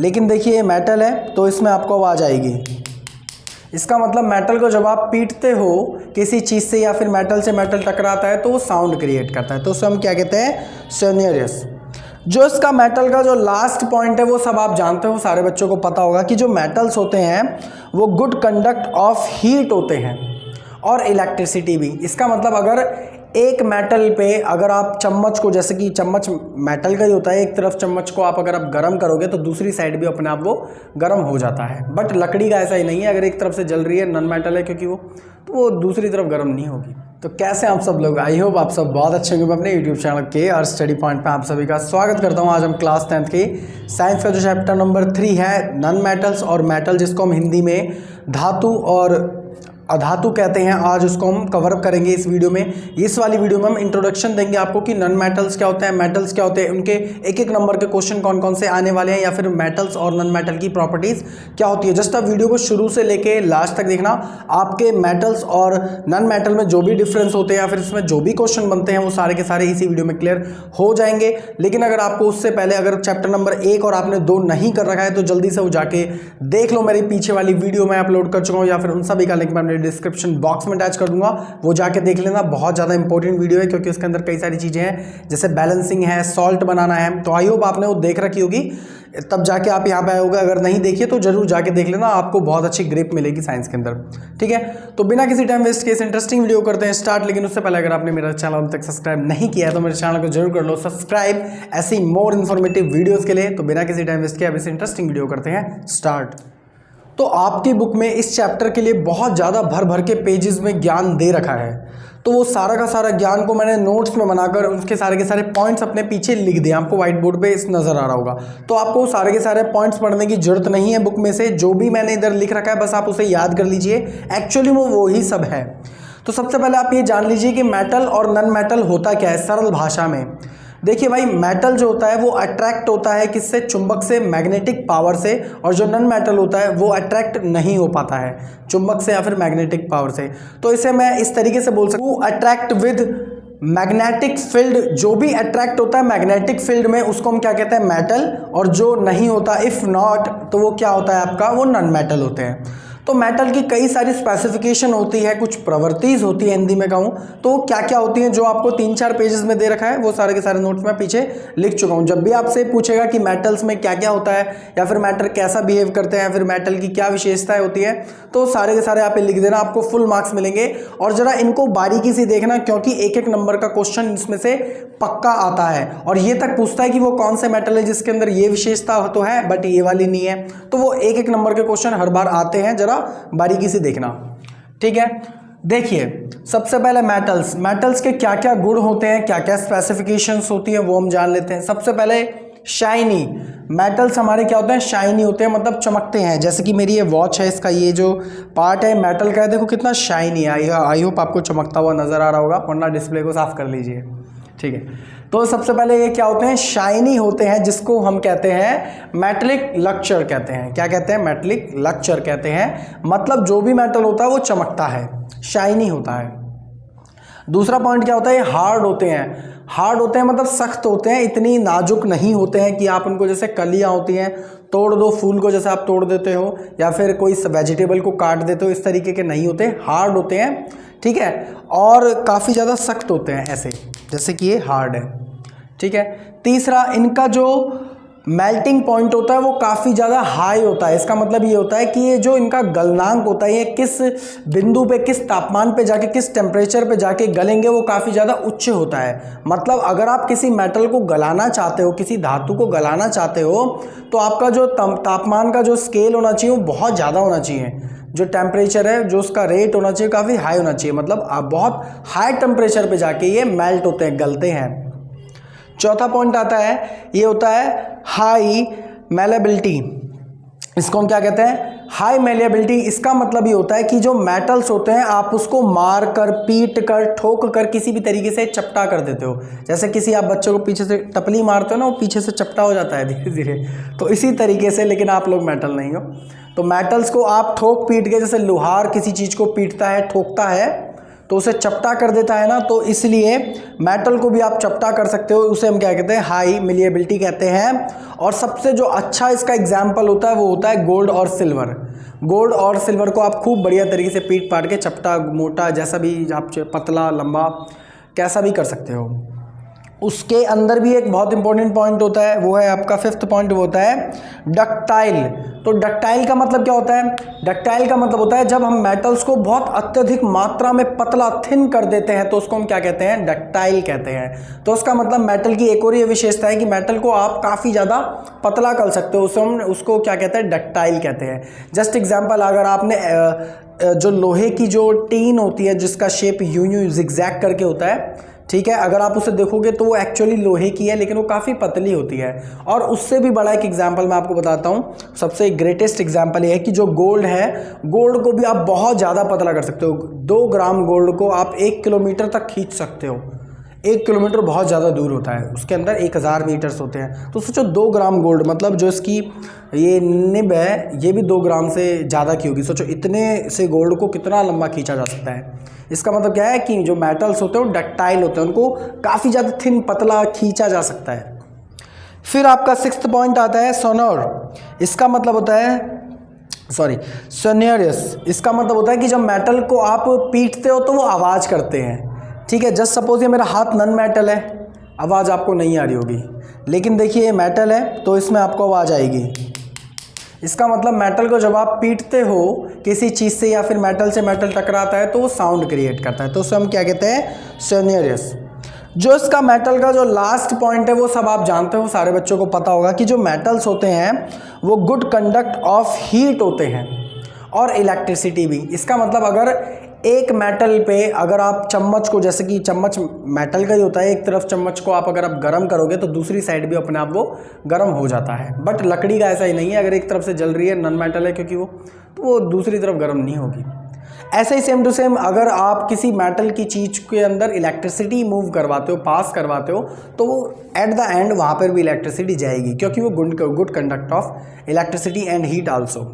लेकिन देखिए ये मेटल है तो इसमें आपको आवाज़ आएगी। इसका मतलब मेटल को जब आप पीटते हो किसी चीज़ से या फिर मेटल से मेटल टकराता है तो वो साउंड क्रिएट करता है, तो उसे हम क्या कहते हैं, सोनियरस। जो इसका मेटल का जो लास्ट पॉइंट है वो सब आप जानते हो, सारे बच्चों को पता होगा कि जो मेटल्स होते हैं वो गुड कंडक्ट ऑफ हीट होते हैं और इलेक्ट्रिसिटी भी। इसका मतलब अगर एक मेटल पे अगर आप चम्मच को, जैसे कि चम्मच मेटल का ही होता है, एक तरफ चम्मच को आप अगर आप गर्म करोगे तो दूसरी साइड भी अपने आप वो गर्म हो जाता है, बट लकड़ी का ऐसा ही नहीं है, अगर एक तरफ से जल रही है, नॉन मेटल है क्योंकि वो, तो वो दूसरी तरफ गर्म नहीं होगी। तो कैसे आप सब लोग, आई होप आप सब बहुत अच्छे होंगे। मैं अपने यूट्यूब चैनल के और स्टडी पॉइंट पे आप सभी का स्वागत करता हूँ। आज हम क्लास 10th की साइंस का जो चैप्टर नंबर 3 है, नॉन मेटल्स और मेटल, जिसको हम हिंदी में धातु और अधातु कहते हैं, आज उसको हम कवर अप करेंगे इस वीडियो में। इस वाली वीडियो में हम इंट्रोडक्शन देंगे आपको कि नॉन मेटल्स क्या होते हैं, मेटल्स क्या होते हैं, उनके एक एक नंबर के क्वेश्चन कौन कौन से आने वाले हैं, या फिर मेटल्स और नॉन मेटल की प्रॉपर्टीज क्या होती है। जस्ट आप वीडियो को शुरू से लेके लास्ट तक देखना, आपके मेटल्स और नॉन मेटल में जो भी डिफरेंस होते हैं या फिर इसमें जो भी क्वेश्चन बनते हैं वो सारे के सारे इसी वीडियो में क्लियर हो जाएंगे। लेकिन अगर आपको उससे पहले अगर चैप्टर नंबर 1 और आपने 2 नहीं कर रखा है तो जल्दी से वो जाके देख लो, मेरी पीछे वाली वीडियो मैं अपलोड कर चुका हूँ, या फिर उन सभी का लिंक मैं मेरे डिस्क्रिप्शन बॉक्स में अटैच कर दूंगा, वो जाके देख लेना। बहुत ज़्यादा इंपॉर्टेंट वीडियो है क्योंकि उसके अंदर कई सारी चीज़ें हैं, जैसे बैलेंसिंग है, सॉल्ट बनाना है। तो आई होप आपने वो देख रखी होगी, तब जाके आप यहाँ पे आए होगे। अगर नहीं देखिए तो जरूर जाके देख लेना, आपको बहुत अच्छी ग्रिप मिलेगी साइंस के अंदर, ठीक है। तो बिना किसी टाइम वेस्ट के इस इंटरेस्टिंग वीडियो करते हैं स्टार्ट। लेकिन उससे पहले अगर आपने मेरा चैनल अभी तक सब्सक्राइब नहीं किया है तो मेरे चैनल को जरूर कर लो सब्सक्राइब, ऐसी मोर इन्फॉर्मेटिव वीडियोज़ के लिए। तो बिना किसी टाइम वेस्ट के अब इस इंटरेस्टिंग वीडियो करते हैं स्टार्ट। तो आपकी बुक में इस चैप्टर के लिए बहुत ज़्यादा भर भर के पेजेस में ज्ञान दे रखा है, तो वो सारा का सारा ज्ञान को मैंने नोट्स में बनाकर उसके सारे के सारे पॉइंट्स अपने पीछे लिख दिए। आपको व्हाइट बोर्ड पे इस नज़र आ रहा होगा, तो आपको सारे के सारे पॉइंट्स पढ़ने की जरूरत नहीं है बुक में से। जो भी मैंने इधर लिख रखा है बस आप उसे याद कर लीजिए, एक्चुअली वो ही सब है। तो सबसे पहले आप ये जान लीजिए कि मेटल और नॉन मेटल होता क्या है सरल भाषा में। देखिए भाई, मेटल जो होता है वो अट्रैक्ट होता है किससे, चुंबक से, मैग्नेटिक पावर से, और जो नॉन मेटल होता है वो अट्रैक्ट नहीं हो पाता है चुंबक से या फिर मैग्नेटिक पावर से। तो इसे मैं इस तरीके से बोल सकता हूँ, अट्रैक्ट विद मैग्नेटिक फील्ड। जो भी अट्रैक्ट होता है मैग्नेटिक फील्ड में उसको हम क्या कहते हैं, मेटल, और जो नहीं होता इफ नॉट तो वो क्या होता है आपका, वो नॉन मेटल होते हैं। तो मेटल की कई सारी स्पेसिफिकेशन होती है, कुछ प्रॉपर्टीज होती है हिंदी में कहूँ तो क्या क्या होती हैं, जो आपको 3-4 पेजेस में दे रखा है, वो सारे के सारे नोट्स में पीछे लिख चुका हूँ। जब भी आपसे पूछेगा कि मेटल्स में क्या क्या होता है, या फिर मेटल कैसा बिहेव करते हैं, या फिर मेटल की क्या विशेषताएं होती है, तो सारे के सारे आप लिख देना, आपको फुल मार्क्स मिलेंगे। और जरा इनको बारीकी से देखना क्योंकि एक एक नंबर का क्वेश्चन इसमें से पक्का आता है, और ये तक पूछता है कि वो कौन से मेटल है जिसके अंदर ये विशेषता तो है बट ये वाली नहीं है। तो वो एक एक नंबर के क्वेश्चन हर बार आते हैं, जरा बारीकी से देखना, ठीक है। देखिए सबसे पहले मेटल्स के क्या क्या गुण होते हैं, क्या क्या स्पेसिफिकेशंस होती है, वो हम जान लेते हैं। सबसे पहले शाइनी मेटल्स हमारे क्या होते हैं, शाइनी होते हैं, मतलब चमकते हैं। जैसे कि मेरी ये वॉच है, इसका ये जो पार्ट है मेटल का है, देखो कितना शाइनी है। आई होप आपको चमकता हुआ नजर आ रहा होगा, वरना डिस्प्ले को साफ कर लीजिए, ठीक है। तो सबसे पहले ये क्या होते हैं, शाइनी होते हैं, जिसको हम कहते हैं मेटलिक लक्चर कहते हैं। क्या कहते हैं, मेटलिक लक्चर कहते हैं। मतलब जो भी मेटल होता है वो चमकता है, शाइनी होता है। दूसरा पॉइंट क्या होता है, ये हार्ड होते हैं। हार्ड होते हैं मतलब सख्त होते हैं, इतनी नाजुक नहीं होते हैं कि आप उनको, जैसे कलियां होती हैं तोड़ दो, फूल को जैसे आप तोड़ देते हो, या फिर कोई वेजिटेबल को काट देते हो, इस तरीके के नहीं होते, हार्ड होते हैं, ठीक है। और काफ़ी ज़्यादा सख्त होते हैं, ऐसे जैसे कि ये हार्ड है, ठीक है। तीसरा, इनका जो मेल्टिंग पॉइंट होता है वो काफ़ी ज़्यादा हाई होता है। इसका मतलब ये होता है कि ये जो इनका गलनांक होता है, ये किस बिंदु पे, किस तापमान पे जाके, किस टेम्परेचर पे जाके गलेंगे, वो काफ़ी ज़्यादा उच्च होता है। मतलब अगर आप किसी मेटल को गलाना चाहते हो, किसी धातु को गलाना चाहते हो, तो आपका जो तापमान का जो स्केल होना चाहिए वो बहुत ज़्यादा होना चाहिए। जो टेम्परेचर है, जो उसका रेट होना चाहिए, काफ़ी हाई होना चाहिए। मतलब आप बहुत हाई टेम्परेचर पे जाके ये मेल्ट होते हैं, गलते हैं। चौथा पॉइंट आता है, ये होता है हाई मेलेबिलिटी। इसको हम क्या कहते हैं, हाई मेलेबिलिटी। इसका मतलब ये होता है कि जो मेटल्स होते हैं आप उसको मार कर, पीट कर, ठोक कर, किसी भी तरीके से चपटा कर देते हो। जैसे किसी आप बच्चों को पीछे से टपली मारते हो ना, वो पीछे से चपटा हो जाता है धीरे धीरे, तो इसी तरीके से। लेकिन आप लोग मेटल नहीं हो, तो मेटल्स को आप ठोक पीट के, जैसे लोहार किसी चीज़ को पीटता है, ठोकता है, तो उसे चपटा कर देता है ना, तो इसलिए मेटल को भी आप चपटा कर सकते हो, उसे हम क्या कहते हैं, हाई मिलिएबिलिटी कहते हैं। और सबसे जो अच्छा इसका एग्जाम्पल होता है वो होता है गोल्ड और सिल्वर। गोल्ड और सिल्वर को आप खूब बढ़िया तरीके से पीट पाट के चपटा मोटा जैसा भी आप पतला लंबा कैसा भी कर सकते हो। उसके अंदर भी एक बहुत इंपॉर्टेंट पॉइंट होता है, वो है आपका 5th पॉइंट, वो होता है डक्टाइल। तो डक्टाइल का मतलब क्या होता है? डक्टाइल का मतलब होता है जब हम मेटल्स को बहुत अत्यधिक मात्रा में पतला थिन कर देते हैं तो उसको हम क्या कहते हैं, डक्टाइल कहते हैं। तो उसका मतलब मेटल की एक और ये विशेषता है कि मेटल को आप काफ़ी ज़्यादा पतला कर सकते हो, उसको क्या कहते हैं, डक्टाइल कहते हैं। जस्ट एग्जाम्पल, अगर आपने जो लोहे की जो टीन होती है जिसका शेप यूं जिगजैग करके होता है, ठीक है, अगर आप उसे देखोगे तो वो एक्चुअली लोहे की है लेकिन वो काफ़ी पतली होती है। और उससे भी बड़ा एक एग्जांपल मैं आपको बताता हूँ, सबसे ग्रेटेस्ट एग्जांपल ये है कि जो गोल्ड है, गोल्ड को भी आप बहुत ज़्यादा पतला कर सकते हो। 2 ग्राम गोल्ड को आप 1 किलोमीटर तक खींच सकते हो। 1 किलोमीटर बहुत ज़्यादा दूर होता है, उसके अंदर 1000 मीटर्स होते हैं। तो सोचो 2 ग्राम गोल्ड, मतलब जो इसकी ये निब है ये भी 2 ग्राम से ज़्यादा की होगी। सोचो इतने से गोल्ड को कितना लंबा खींचा जा सकता है। इसका मतलब क्या है कि जो मेटल्स होते हैं वो डक्टाइल होते हैं, उनको काफ़ी ज़्यादा थिन पतला खींचा जा सकता है। फिर आपका 6th पॉइंट आता है सोनोर। इसका मतलब होता है सोनियरस। इसका मतलब होता है कि जब मेटल को आप पीटते हो तो वो आवाज़ करते हैं। ठीक है, जस्ट सपोज ये मेरा हाथ नन मेटल है, आवाज़ आपको नहीं आ रही होगी, लेकिन देखिए ये मेटल है तो इसमें आपको आवाज़ आएगी। इसका मतलब मेटल को जब आप पीटते हो किसी चीज़ से या फिर मेटल से मेटल टकराता है तो वो साउंड क्रिएट करता है, तो उसे हम क्या कहते हैं, सोनियरस। जो इसका मेटल का जो लास्ट पॉइंट है वो सब आप जानते हो, सारे बच्चों को पता होगा कि जो मेटल्स होते हैं वो गुड कंडक्ट ऑफ हीट होते हैं और इलेक्ट्रिसिटी भी। इसका मतलब अगर एक मेटल पे अगर आप चम्मच को, जैसे कि चम्मच मेटल का ही होता है, एक तरफ चम्मच को आप गर्म करोगे तो दूसरी साइड भी अपने आप वो गर्म हो जाता है। बट लकड़ी का ऐसा ही नहीं है, अगर एक तरफ से जल रही है, नॉन मेटल है क्योंकि वो, तो वो दूसरी तरफ गर्म नहीं होगी। ऐसे ही सेम टू सेम अगर आप किसी मेटल की चीज़ के अंदर इलेक्ट्रिसिटी मूव करवाते हो, पास करवाते हो, तो वो एट द एंड वहाँ पर भी इलेक्ट्रिसिटी जाएगी क्योंकि वो good conduct of electricity and heat also.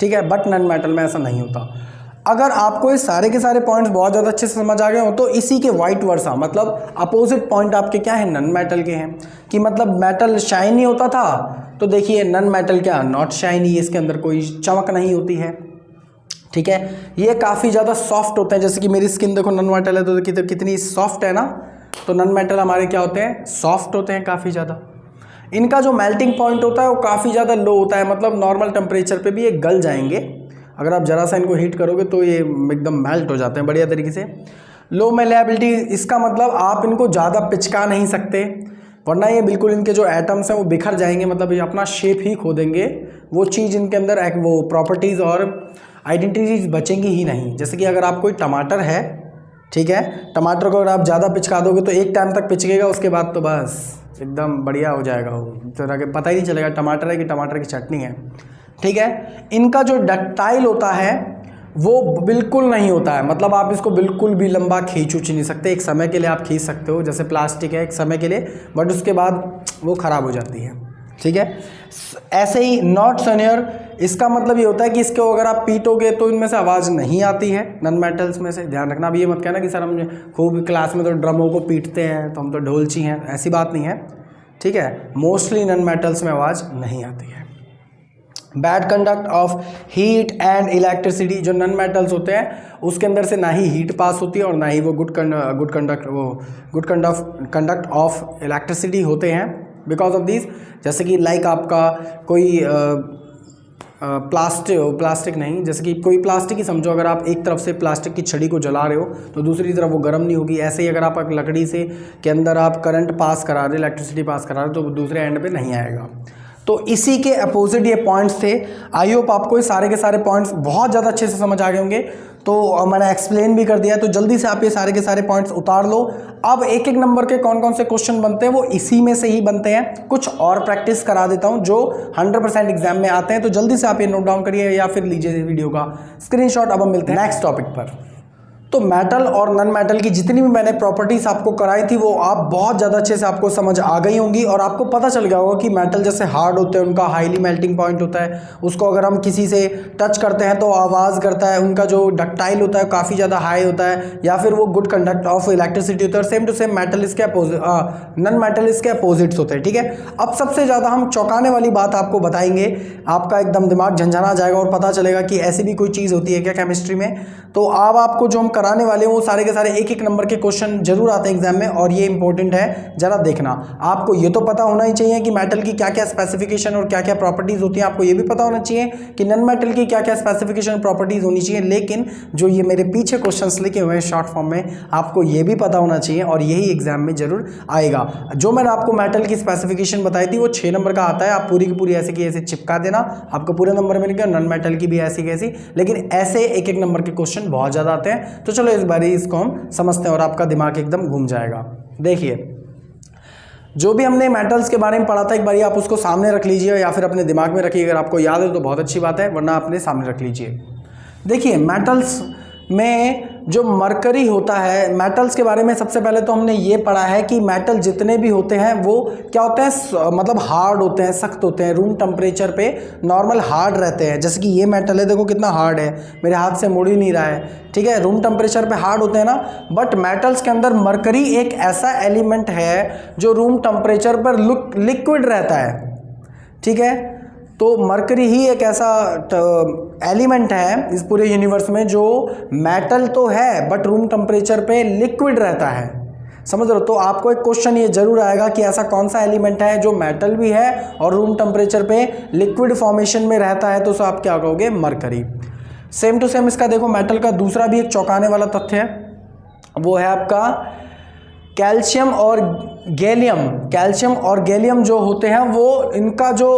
ठीक है, बट नॉन मेटल में ऐसा नहीं होता। अगर आपको ये सारे के सारे पॉइंट्स बहुत ज़्यादा अच्छे से समझ आ गए हो तो इसी के वाइट वर्सा, मतलब अपोजिट पॉइंट आपके क्या है, नन मेटल के हैं। कि मतलब मेटल शाइनी होता था तो देखिए नन मेटल क्या, नॉट शाइनी, इसके अंदर कोई चमक नहीं होती है। ठीक है, ये काफ़ी ज़्यादा सॉफ्ट होते हैं, जैसे कि मेरी स्किन देखो नन मेटल है तो कितनी सॉफ्ट है ना। तो नन मेटल हमारे क्या होते हैं, सॉफ्ट होते हैं काफ़ी ज़्यादा। इनका जो मेल्टिंग पॉइंट होता है वो काफ़ी ज़्यादा लो होता है, मतलब नॉर्मल टेम्परेचर पे भी ये गल जाएंगे। अगर आप ज़रा सा इनको हीट करोगे तो ये एकदम मेल्ट हो जाते हैं बढ़िया तरीके से। लो मेलेबिलिटी, इसका मतलब आप इनको ज़्यादा पिचका नहीं सकते, वरना ये बिल्कुल इनके जो एटम्स हैं वो बिखर जाएंगे, मतलब ये अपना शेप ही खो देंगे। वो चीज़ इनके अंदर वो प्रॉपर्टीज़ और आइडेंटिटीज़ बचेंगी ही नहीं। जैसे कि अगर आप कोई टमाटर है, ठीक है, टमाटर को अगर आप ज़्यादा पिचका दोगे तो एक टाइम तक पिचकेगा, उसके बाद तो बस एकदम बढ़िया हो जाएगा, वो जरा के पता ही नहीं चलेगा टमाटर है कि टमाटर की चटनी है। ठीक है, इनका जो डक्टाइल होता है वो बिल्कुल नहीं होता है, मतलब आप इसको बिल्कुल भी लंबा खींच नहीं सकते। एक समय के लिए आप खींच सकते हो, जैसे प्लास्टिक है एक समय के लिए, बट उसके बाद वो ख़राब हो जाती है। ठीक है, ऐसे ही नॉट सोनियर, इसका मतलब ये होता है कि इसको अगर आप पीटोगे तो इनमें से आवाज़ नहीं आती है, नन मेटल्स में से। ध्यान रखना, भी ये मत कहना कि सर हम खूब क्लास में तो ड्रमों को पीटते हैं तो हम तो ढोलची हैं, ऐसी बात नहीं है। ठीक है, मोस्टली नन मेटल्स में आवाज़ नहीं आती है। Bad conduct of heat and electricity, जो नन मेटल्स होते हैं उसके अंदर से ना ही हीट पास होती है और ना ही वो गुड कंडक्ट ऑफ इलेक्ट्रिसिटी होते हैं बिकॉज ऑफ दिस। जैसे कि लाइक आपका कोई प्लास्टिक नहीं, जैसे कि कोई प्लास्टिक ही समझो, अगर आप एक तरफ से प्लास्टिक की छड़ी को जला रहे हो तो दूसरी तरफ वो गर्म नहीं होगी। ऐसे ही अगर आप लकड़ी से के अंदर आप करंट पास करा रहे, इलेक्ट्रिसिटी पास करा रहे हो तो दूसरे एंड पे नहीं आएगा। तो इसी के अपोजिट ये पॉइंट्स थे। आई होप आपको ये सारे के सारे पॉइंट्स बहुत ज़्यादा अच्छे से समझ आ गए होंगे। तो मैंने एक्सप्लेन भी कर दिया, तो जल्दी से आप ये सारे के सारे पॉइंट्स उतार लो। अब एक एक नंबर के कौन कौन से क्वेश्चन बनते हैं वो इसी में से ही बनते हैं। कुछ और प्रैक्टिस करा देता हूं जो 100% एग्जाम में आते हैं, तो जल्दी से आप ये नोट डाउन करिए या फिर लीजिए वीडियो का स्क्रीनशॉट। अब हम मिलते हैं नेक्स्ट टॉपिक पर। तो मेटल और नॉन मेटल की जितनी भी मैंने प्रॉपर्टीज आपको कराई थी वो आप बहुत ज़्यादा अच्छे से आपको समझ आ गई होंगी, और आपको पता चल गया होगा कि मेटल जैसे हार्ड होते हैं उनका हाईली मेल्टिंग पॉइंट होता है, उसको अगर हम किसी से टच करते हैं तो आवाज़ करता है, उनका जो डक्टाइल होता है काफ़ी ज़्यादा हाई होता है, या फिर वो गुड कंडक्ट ऑफ इलेक्ट्रिसिटी होता है। सेम टू सेम मेटल इसके नॉन मेटल इसके अपोजिट्स होते हैं, ठीक है। अब सबसे ज़्यादा हम चौंकाने वाली बात आपको बताएंगे, आपका एकदम दिमाग झंझना जाएगा और पता चलेगा कि ऐसी भी कोई चीज़ होती है क्या केमिस्ट्री में। तो अब आपको जो हम कराने वाले हैं वो सारे के सारे एक एक नंबर के क्वेश्चन जरूर आते हैं एग्जाम में, और ये इंपॉर्टेंट है, जरा देखना। आपको ये तो पता होना ही चाहिए कि मेटल की क्या क्या स्पेसिफिकेशन और क्या क्या प्रॉपर्टीज होती हैं, आपको ये भी पता होना चाहिए कि नॉन मेटल की क्या क्या स्पेसिफिकेशन प्रॉपर्टीज होनी चाहिए। लेकिन जो ये मेरे पीछे क्वेश्चंस लिखे हुए हैं शॉर्ट फॉर्म में, आपको ये भी पता होना चाहिए, और यही एग्जाम में जरूर आएगा। जो मैंने आपको मेटल की स्पेसिफिकेशन बताई थी वो 6 नंबर का आता है, आप पूरी की पूरी ऐसे की ऐसे चिपका देना, आपको पूरे नंबर मिलेंगे। नॉन मेटल की भी ऐसी कैसी, लेकिन ऐसे एक एक नंबर के क्वेश्चन बहुत ज़्यादा आते हैं। तो चलो इस बारी इसको हम समझते हैं और आपका दिमाग एकदम घूम जाएगा। देखिए, जो भी हमने मेटल्स के बारे में पढ़ा था एक बारी आप उसको सामने रख लीजिए या फिर अपने दिमाग में रखिए। अगर आपको याद है तो बहुत अच्छी बात है, वरना अपने सामने रख लीजिए। देखिए, मेटल्स में जो मरकरी होता है, मेटल्स के बारे में सबसे पहले तो हमने ये पढ़ा है कि मेटल जितने भी होते हैं वो क्या होते हैं, मतलब हार्ड होते हैं, सख्त होते हैं, रूम टेम्परेचर पे नॉर्मल हार्ड रहते हैं। जैसे कि ये मेटल है, देखो कितना हार्ड है, मेरे हाथ से मुड़ ही नहीं रहा है, ठीक है, रूम टेम्परेचर पे हार्ड होते हैं ना। बट मेटल्स के अंदर मरकरी एक ऐसा एलिमेंट है जो रूम टेम्परेचर पर लिक्विड रहता है, ठीक है। तो मरकरी ही एक ऐसा एलिमेंट है इस पूरे यूनिवर्स में जो मेटल तो है बट रूम टेम्परेचर पे लिक्विड रहता है, समझ रहे हो। तो आपको एक क्वेश्चन ये जरूर आएगा कि ऐसा कौन सा एलिमेंट है जो मेटल भी है और रूम टेम्परेचर पे लिक्विड फॉर्मेशन में रहता है, तो आप क्या कहोगे, मरकरी। सेम टू सेम इसका देखो, मेटल का दूसरा भी एक चौंकाने वाला तथ्य है, वो है आपका कैल्शियम और गैलियम। कैल्शियम और गैलियम जो होते हैं वो इनका जो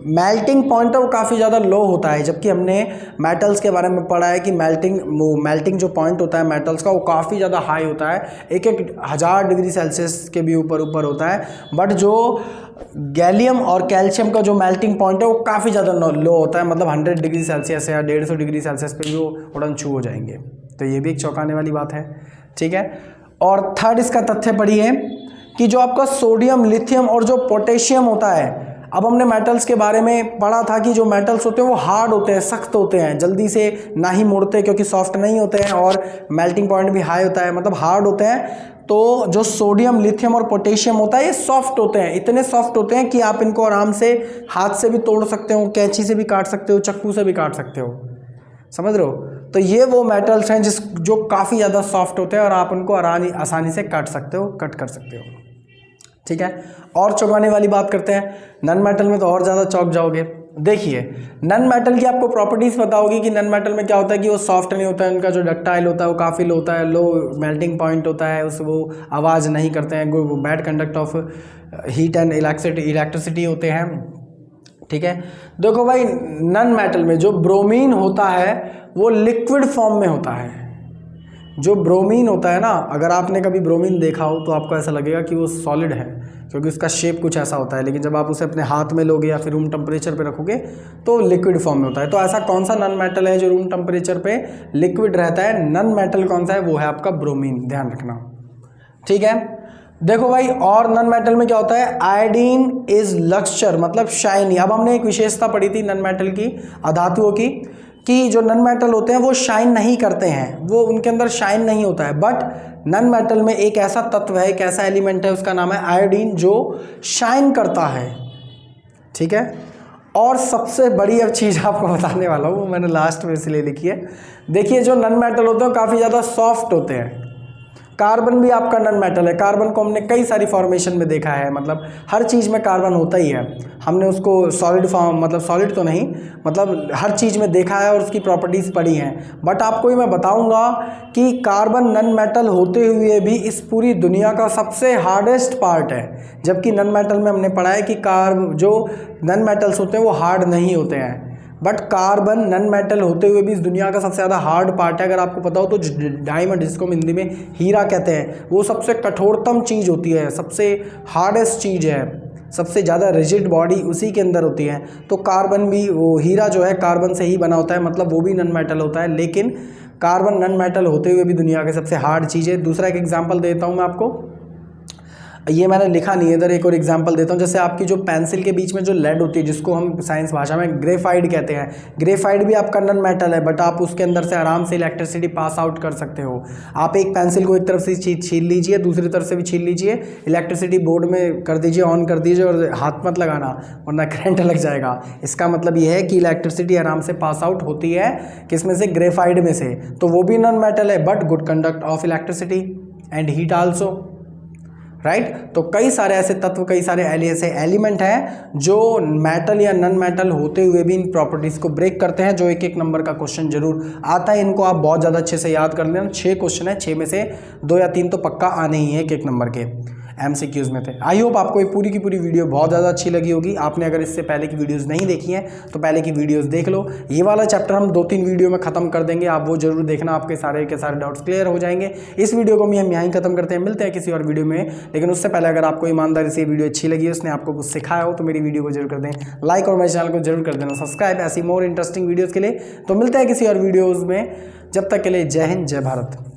मेल्टिंग पॉइंट है वो काफ़ी ज़्यादा लो होता है, जबकि हमने मेटल्स के बारे में पढ़ा है कि मेल्टिंग जो पॉइंट होता है मेटल्स का वो काफ़ी ज़्यादा हाई होता है, 1000 डिग्री सेल्सियस के भी ऊपर होता है। बट जो गैलियम और कैल्शियम का जो मेल्टिंग पॉइंट है वो काफ़ी ज़्यादा लो होता है, मतलब 100 डिग्री सेल्सियस या 150 डिग्री सेल्सियस पे भी वो उड़न छू हो जाएंगे। तो ये भी एक चौंकाने वाली बात है, ठीक है। और थर्ड इसका तथ्य पढ़िए कि जो आपका सोडियम, लिथियम और जो पोटेशियम होता है, अब हमने मेटल्स के बारे में पढ़ा था कि जो मेटल्स होते हैं वो हार्ड होते हैं, सख्त होते हैं, जल्दी से ना ही मुड़ते क्योंकि सॉफ्ट नहीं होते हैं, और मेल्टिंग पॉइंट भी हाई होता है, मतलब हार्ड होते हैं। तो जो सोडियम, लिथियम और पोटेशियम होता है ये सॉफ्ट होते हैं, इतने सॉफ्ट होते हैं कि आप इनको आराम से हाथ से भी तोड़ सकते हो, कैंची से भी काट सकते हो, चाकू से भी काट सकते हो, समझ रहे हो। तो ये वो मेटल्स हैं जो काफ़ी ज़्यादा सॉफ्ट होते हैं और आप उनको आसानी से कट कर सकते हो, ठीक है। और चौंकाने वाली बात करते हैं, नॉन मेटल में तो और ज़्यादा चौंक जाओगे। देखिए, नॉन मेटल की आपको प्रॉपर्टीज़ पता होगी कि नॉन मेटल में क्या होता है कि वो सॉफ्ट नहीं होता है, उनका जो डक्टाइल होता है वो काफ़ी लो होता है, लो मेल्टिंग पॉइंट होता है, उस वो आवाज़ नहीं करते हैं, वो bad conduct of heat and electricity होते हैं, ठीक है। देखो भाई, नॉन मेटल में जो ब्रोमीन होता है वो लिक्विड फॉर्म में होता है। जो ब्रोमीन होता है ना, अगर आपने कभी ब्रोमीन देखा हो तो आपको ऐसा लगेगा कि वो सॉलिड है, क्योंकि उसका शेप कुछ ऐसा होता है, लेकिन जब आप उसे अपने हाथ में लोगे या फिर रूम टेम्परेचर पे रखोगे तो लिक्विड फॉर्म में होता है। तो ऐसा कौन सा नॉन मेटल है जो रूम टेम्परेचर पे लिक्विड रहता है? नॉन मेटल कौन सा है? वो है आपका ब्रोमीन, ध्यान रखना, ठीक है। देखो भाई, और नॉन मेटल में क्या होता है, आयोडीन इज लक्स्चर, मतलब शाइनी। अब हमने एक विशेषता पढ़ी थी नॉन मेटल की, अधातुओं की, कि जो नॉन मेटल होते हैं वो शाइन नहीं करते हैं, वो उनके अंदर शाइन नहीं होता है। बट नॉन मेटल में एक ऐसा तत्व है, एक ऐसा एलिमेंट है, उसका नाम है आयोडीन, जो शाइन करता है, ठीक है। और सबसे बड़ी अब चीज़ आपको बताने वाला हूँ, वो मैंने लास्ट में इसलिए लिखी है। देखिए, जो नॉन मेटल होते हैं काफ़ी ज़्यादा सॉफ्ट होते हैं। कार्बन भी आपका नॉन मेटल है, कार्बन को हमने कई सारी फॉर्मेशन में देखा है, मतलब हर चीज़ में कार्बन होता ही है, हमने उसको सॉलिड फॉर्म, मतलब सॉलिड तो नहीं, मतलब हर चीज़ में देखा है और उसकी प्रॉपर्टीज़ पढ़ी हैं। बट आपको ही मैं बताऊंगा कि कार्बन नॉन मेटल होते हुए भी इस पूरी दुनिया का सबसे हार्डेस्ट पार्ट है, जबकि नॉन मेटल में हमने पढ़ा है कि जो नॉन मेटल्स होते हैं वो हार्ड नहीं होते हैं। बट कार्बन नॉन मेटल होते हुए भी इस दुनिया का सबसे ज़्यादा हार्ड पार्ट है। अगर आपको पता हो तो डायमंड, जिसको हम हिंदी में हीरा कहते हैं, वो सबसे कठोरतम चीज़ होती है, सबसे हार्डेस्ट चीज़ है, सबसे ज़्यादा रिजिड बॉडी उसी के अंदर होती है। तो कार्बन भी, वो हीरा जो है कार्बन से ही बना होता है, मतलब वो भी नॉन मेटल होता है। लेकिन कार्बन नॉन मेटल होते हुए भी दुनिया के सबसे हार्ड चीज़ है। दूसरा एक एग्जांपल देता हूँ मैं आपको, ये मैंने लिखा नहीं है इधर, एक और एग्जांपल देता हूँ। जैसे आपकी जो पेंसिल के बीच में जो लेड होती है, जिसको हम साइंस भाषा में ग्रेफाइट कहते हैं, ग्रेफाइट भी आपका नॉन मेटल है, बट आप उसके अंदर से आराम से इलेक्ट्रिसिटी पास आउट कर सकते हो। आप एक पेंसिल को एक तरफ से छील लीजिए, दूसरी तरफ से भी छील लीजिए, इलेक्ट्रिसिटी बोर्ड में कर दीजिए, ऑन कर दीजिए, और हाथ मत लगाना वरना करंट लग जाएगा। इसका मतलब ये है कि इलेक्ट्रिसिटी आराम से पास आउट होती है किसमें से, ग्रेफाइट में से, तो वो भी नॉन मेटल है but good conduct of electricity and heat also, right. तो कई सारे ऐसे तत्व, कई सारे ऐसे एलिमेंट हैं जो मेटल या नॉन मेटल होते हुए भी इन प्रॉपर्टीज को ब्रेक करते हैं, जो एक एक नंबर का क्वेश्चन जरूर आता है। इनको आप बहुत ज़्यादा अच्छे से याद कर लेना। 6 क्वेश्चन है, 6 में से 2 या 3 तो पक्का आने ही है एक एक नंबर के, MCQs में थे। आई होप आपको ये पूरी की पूरी वीडियो बहुत ज़्यादा अच्छी लगी होगी। आपने अगर इससे पहले की वीडियोस नहीं देखी हैं तो पहले की वीडियोस देख लो। ये वाला चैप्टर हम 2-3 वीडियो में ख़त्म कर देंगे, आप वो जरूर देखना, आपके सारे के सारे डाउट्स क्लियर हो जाएंगे। इस वीडियो को हम यहीं खत्म करते हैं, मिलते हैं किसी और वीडियो में। लेकिन उससे पहले अगर आपको ईमानदारी से वीडियो अच्छी लगी, उसने आपको कुछ सिखाया हो, तो मेरी वीडियो को जरूर कर दें लाइक, और मेरे चैनल को जरूर कर देना सब्सक्राइब, ऐसी मोर इंटरेस्टिंग वीडियोज़ के लिए। तो मिलते हैं किसी और वीडियोज़ में, जब तक के लिए जय हिंद, जय भारत।